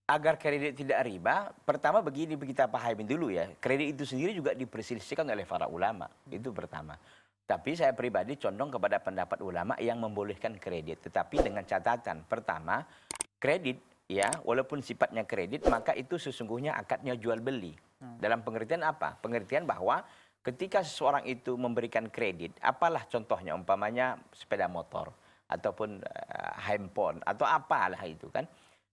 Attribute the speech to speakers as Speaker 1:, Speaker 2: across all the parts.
Speaker 1: Agar kredit tidak riba, pertama begini kita pahami dulu ya. Kredit itu sendiri juga diperselisihkan oleh para ulama. Itu pertama. Tapi saya pribadi condong kepada pendapat ulama yang membolehkan kredit. Tetapi dengan catatan. Pertama, kredit ya, walaupun sifatnya kredit, maka itu sesungguhnya akadnya jual beli. Dalam pengertian apa? Pengertian bahwa ketika seseorang itu memberikan kredit, apalah contohnya, umpamanya sepeda motor, ataupun handphone, atau apalah itu kan.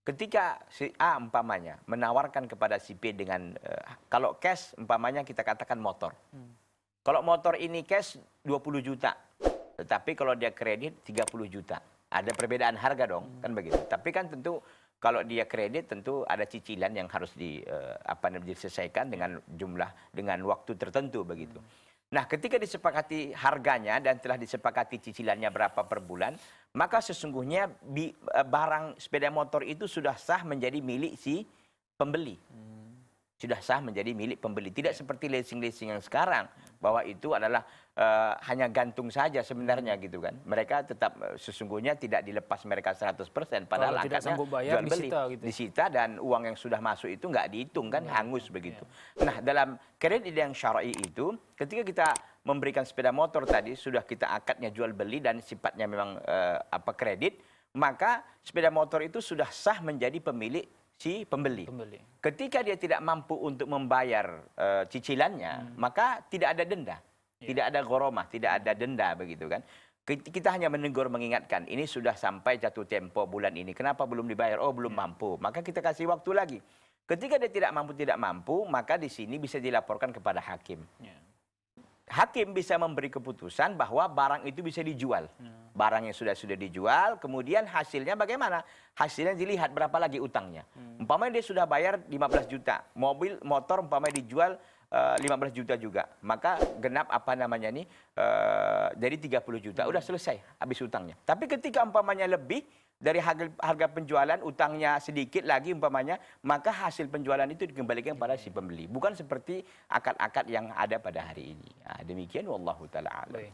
Speaker 1: Ketika si A umpamanya menawarkan kepada si B dengan kalau cash umpamanya kita katakan motor. Kalau motor ini cash 20 juta. Tetapi kalau dia kredit 30 juta. Ada perbedaan harga dong, kan begitu. Tapi kan tentu kalau dia kredit tentu ada cicilan yang harus diselesaikan dengan dengan waktu tertentu begitu. Nah, ketika disepakati harganya dan telah disepakati cicilannya berapa per bulan, maka sesungguhnya barang sepeda motor itu sudah sah menjadi milik si pembeli. Sudah sah menjadi milik pembeli. Tidak seperti leasing-leasing yang sekarang, bahwa itu adalah hanya gantung saja sebenarnya gitu kan. Mereka tetap sesungguhnya tidak dilepas mereka 100%, padahal
Speaker 2: kalau tidak
Speaker 1: angkanya
Speaker 2: sanggup bayar,
Speaker 1: jual beli.
Speaker 2: disita, gitu.
Speaker 1: Disita dan uang yang sudah masuk itu nggak dihitung kan, hangus begitu. Nah, dalam kredit yang syar'i itu, ketika kita memberikan sepeda motor tadi, sudah kita akadnya jual beli dan sifatnya memang kredit, maka sepeda motor itu sudah sah menjadi pemilik si pembeli. Ketika dia tidak mampu untuk membayar cicilannya, maka tidak ada denda. Tidak ada goromah, tidak ada denda begitu kan. Kita hanya menegur, mengingatkan, ini sudah sampai jatuh tempo bulan ini, kenapa belum dibayar? Oh, belum mampu. Maka kita kasih waktu lagi. Ketika dia tidak mampu, maka di sini bisa dilaporkan kepada hakim. Hakim bisa memberi keputusan bahwa barang itu bisa dijual. Barang yang sudah dijual, kemudian hasilnya bagaimana? Hasilnya dilihat berapa lagi utangnya. Umpamanya dia sudah bayar 15 juta. Motor umpamanya dijual 15 juta juga. Maka genap jadi 30 juta. Udah selesai habis utangnya. Tapi ketika umpamanya lebih dari harga penjualan, utangnya sedikit lagi umpamanya, maka hasil penjualan itu dikembalikan pada si pembeli. Bukan seperti akad-akad yang ada pada hari ini. Nah, demikian wallahu taala alam.